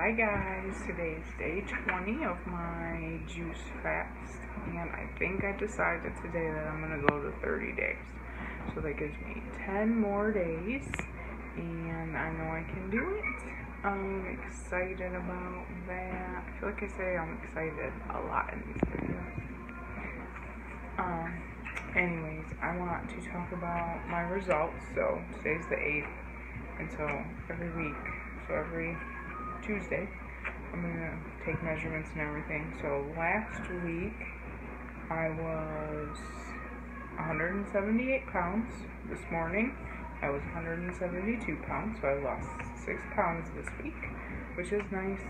Hi guys, today is day 20 of my juice fast, and I think I decided today that I'm going to go to 30 days. So that gives me 10 more days, and I know I can do it. I'm excited about that. I feel like I say I'm excited a lot in these videos. Anyways, I want to talk about my results. So today's the 8th, and so every week, so every Tuesday, I'm going to take measurements and everything. So last week, I was 178 pounds. This morning, I was 172 pounds, so I lost 6 pounds this week, which is nice,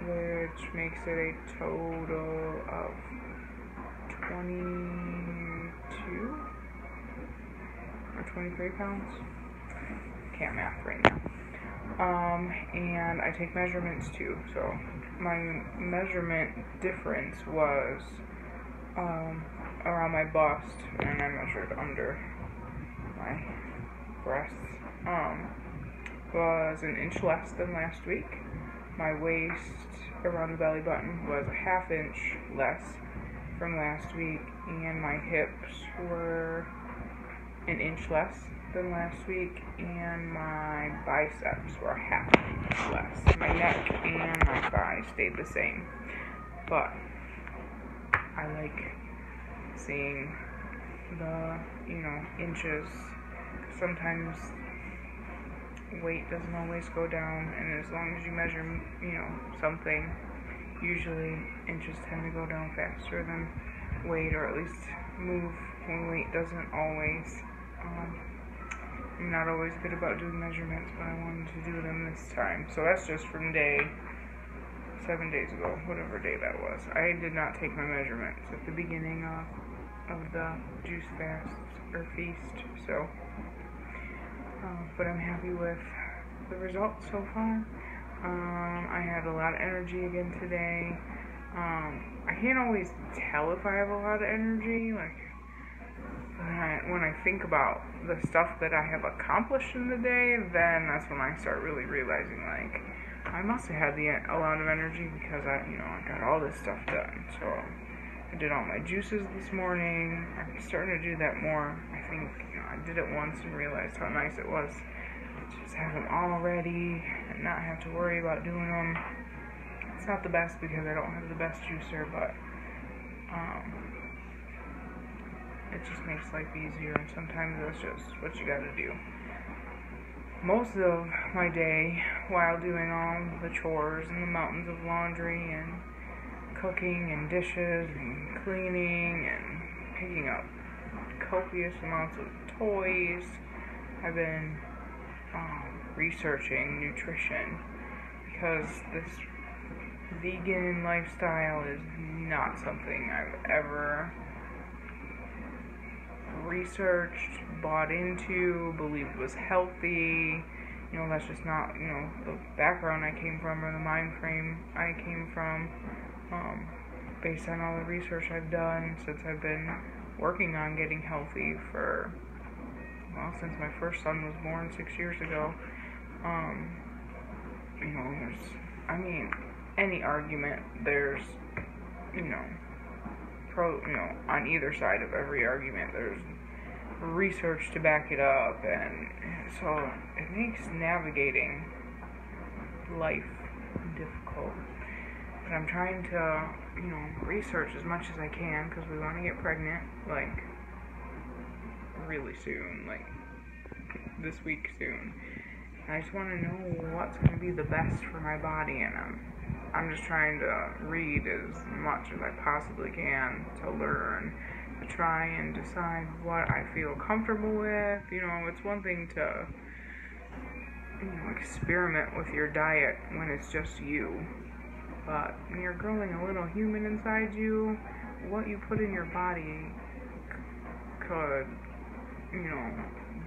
which makes it a total of 22 or 23 pounds. Can't math right now. And I take measurements too, so my measurement difference was around my bust, and I measured under my breasts, was an inch less than last week. My waist around the belly button was a ½ inch less from last week, and my hips were an inch less than last week, and my biceps were ½ inch less. My neck and my thigh stayed the same, but I like seeing the, inches. Sometimes weight doesn't always go down, and as long as you measure, something, usually inches tend to go down faster than weight, or at least move when weight doesn't always. I'm not always good about doing measurements, but I wanted to do them this time. So that's just from 7 days ago, whatever day that was. I did not take my measurements at the beginning of the juice fast or feast, so but I'm happy with the results so far. I had a lot of energy again today. I can't always tell if I have a lot of energy, when I think about the stuff that I have accomplished in the day, then that's when I start really realizing, I must have had a lot of energy because I got all this stuff done. So I did all my juices this morning. I'm starting to do that more. I think, I did it once and realized how nice it was to just have them all ready and not have to worry about doing them. It's not the best because I don't have the best juicer, but it just makes life easier, and sometimes that's just what you gotta do. Most of my day, while doing all the chores and the mountains of laundry and cooking and dishes and cleaning and picking up copious amounts of toys, I've been researching nutrition, because this vegan lifestyle is not something I've ever researched, bought into, believed was healthy. That's just not, the background I came from or the mind frame I came from, based on all the research I've done since I've been working on getting healthy since my first son was born 6 years ago. Any argument, there's, on either side of every argument, there's research to back it up, and so it makes navigating life difficult. But I'm trying to, research as much as I can, because we want to get pregnant, really soon, this week soon. And I just want to know what's going to be the best for my body, and I'm just trying to read as much as I possibly can to learn, to try and decide what I feel comfortable with. It's one thing to, experiment with your diet when it's just you, but when you're growing a little human inside you, what you put in your body could,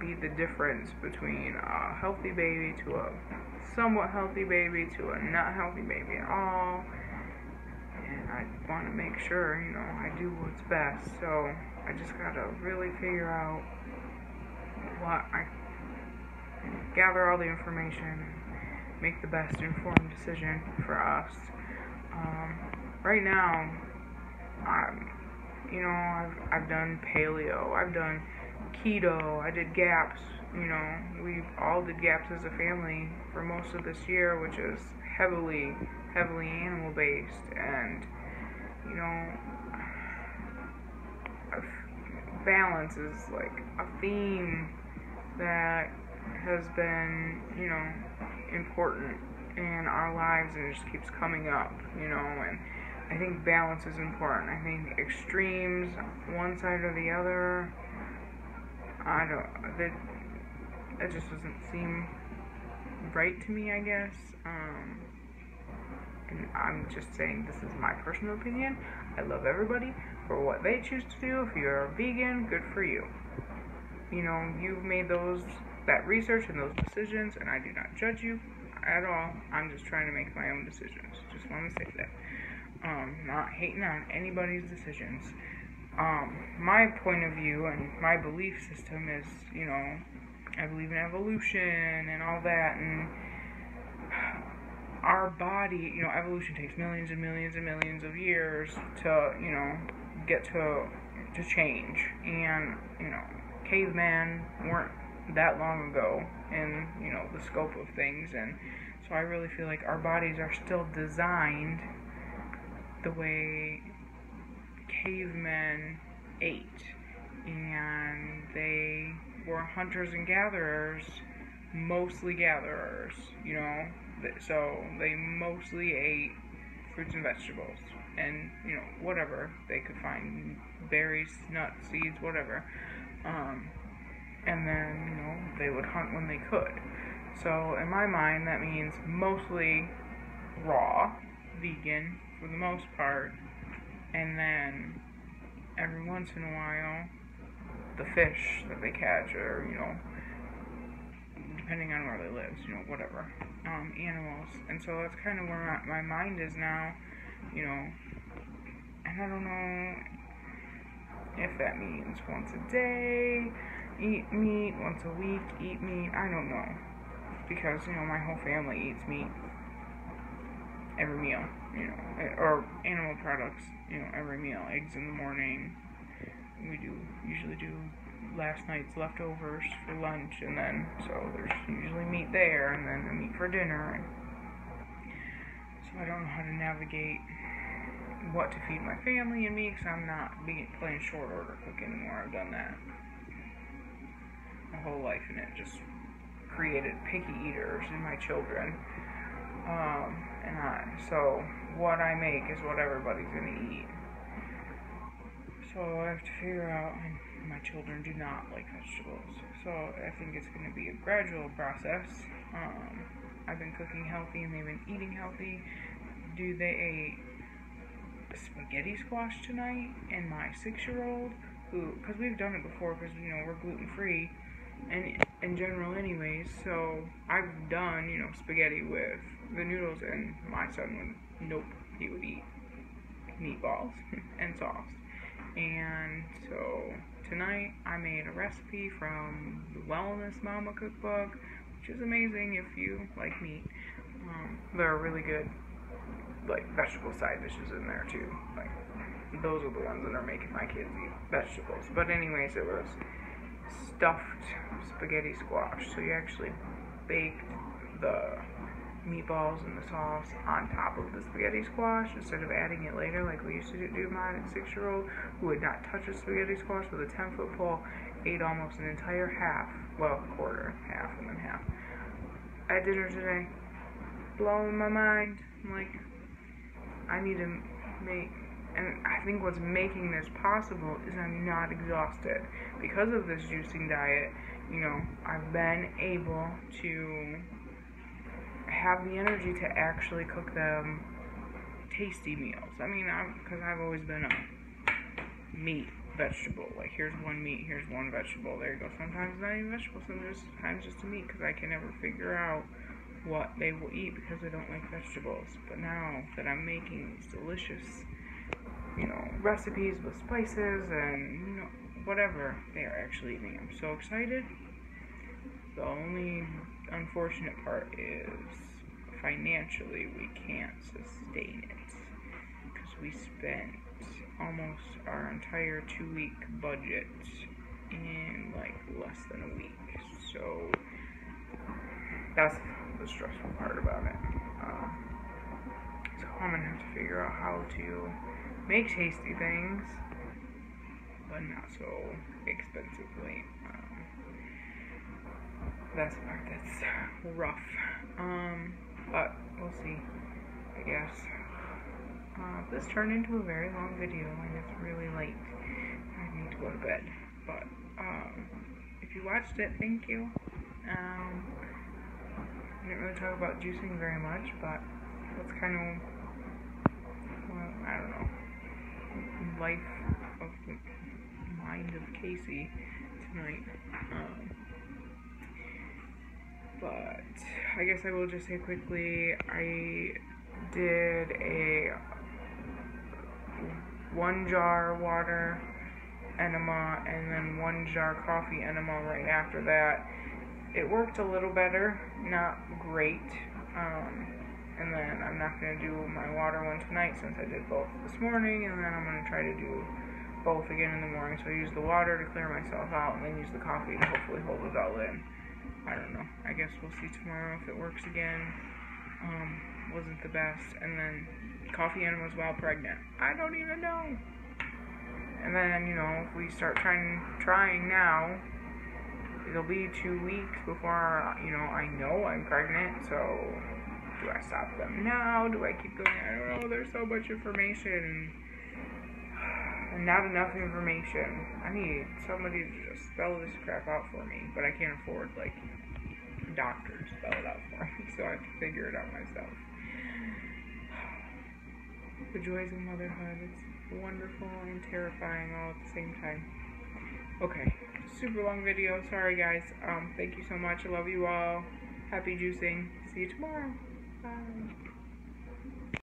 be the difference between a healthy baby to a somewhat healthy baby to a not healthy baby at all. And I want to make sure, I do what's best. So I just gotta really figure out gather all the information, make the best informed decision for us. Right now, I've done paleo, I've done keto, I did GAPS. We all did GAPS as a family for most of this year, which is heavily animal based, and balance is like a theme that has been important in our lives, and it just keeps coming up, and I think balance is important. I think extremes, one side or the other, it just doesn't seem right to me, I guess. And I'm just saying this is my personal opinion. I love everybody for what they choose to do. If you're a vegan, good for you. You've made that research and those decisions, and I do not judge you at all. I'm just trying to make my own decisions. Just want to say that. Not hating on anybody's decisions. My point of view and my belief system is, I believe in evolution and all that, and our body, evolution takes millions and millions and millions of years to, get to change. And, cavemen weren't that long ago in, the scope of things, and so I really feel like our bodies are still designed the way cavemen ate, and they were hunters and gatherers, mostly gatherers, so they mostly ate fruits and vegetables, and, whatever they could find, berries, nuts, seeds, whatever, and then, they would hunt when they could. So in my mind, that means mostly raw, vegan, for the most part, and then every once in a while, the fish that they catch, or, depending on where they live, whatever, animals. And so that's kind of where my mind is now, and I don't know if that means once a day, eat meat, once a week, eat meat, I don't know, because, my whole family eats meat every meal, or animal products, every meal. Eggs in the morning. We usually do last night's leftovers for lunch, and then, so there's usually meat there, and then the meat for dinner, and so I don't know how to navigate what to feed my family and me, because I'm not playing short order cook anymore. I've done that my whole life, and it just created picky eaters in my children. So what I make is what everybody's going to eat. So I have to figure out, and my children do not like vegetables. So I think it's going to be a gradual process. I've been cooking healthy, and they've been eating healthy. They ate spaghetti squash tonight, and my 6-year-old, because we've done it before, because, we're gluten-free, and in general anyways, so I've done, spaghetti with the noodles, and my son he would eat meatballs and sauce. And so tonight I made a recipe from the Wellness Mama cookbook, which is amazing if you like meat. There are really good, vegetable side dishes in there too. Those are the ones that are making my kids eat vegetables. But anyways, it was stuffed spaghetti squash. So you actually baked the meatballs and the sauce on top of the spaghetti squash instead of adding it later like we used to do. My 6-year-old, who would not touch a spaghetti squash with a 10-foot pole, ate almost an entire quarter, half, and then half at dinner today. Blowing my mind. I'm I need to make, and I think what's making this possible is I'm not exhausted. Because of this juicing diet, I've been able to have the energy to actually cook them tasty meals. Because I've always been a meat, vegetable, here's one meat, here's one vegetable, there you go. Sometimes not even vegetable, sometimes just a meat, because I can never figure out what they will eat because they don't like vegetables. But now that I'm making these delicious, recipes with spices and, whatever, they are actually eating. I'm so excited. The only unfortunate part is financially we can't sustain it, because we spent almost our entire 2-week budget in like less than a week. So that's the stressful part about it. So I'm gonna have to figure out how to make tasty things, but not so expensively. That's the part that's rough. But we'll see, I guess. This turned into a very long video, and it's really late. I need to go to bed. But if you watched it, thank you. I didn't really talk about juicing very much, but that's kind of, well, I don't know, life of the mind of Casie tonight. But I guess I will just say quickly, I did a 1 jar water enema and then 1 jar coffee enema right after that. It worked a little better, not great. And then I'm not going to do my water one tonight since I did both this morning, and then I'm going to try to do both again in the morning. So I use the water to clear myself out, and then use the coffee to hopefully hold it all in. I don't know. I guess we'll see tomorrow if it works again. Wasn't the best. And then coffee enemas while pregnant. I don't even know. And then, you know, if we start trying now, it'll be 2 weeks before, you know I'm pregnant. So do I stop them now? Do I keep going? I don't know. There's so much information and not enough information. I need somebody to just spell this crap out for me, but I can't afford, like, doctors to spell it out for me, so I have to figure it out myself. The joys of motherhood. It's wonderful and terrifying all at the same time. Okay, super long video. Sorry, guys. Thank you so much. I love you all. Happy juicing. See you tomorrow. Bye.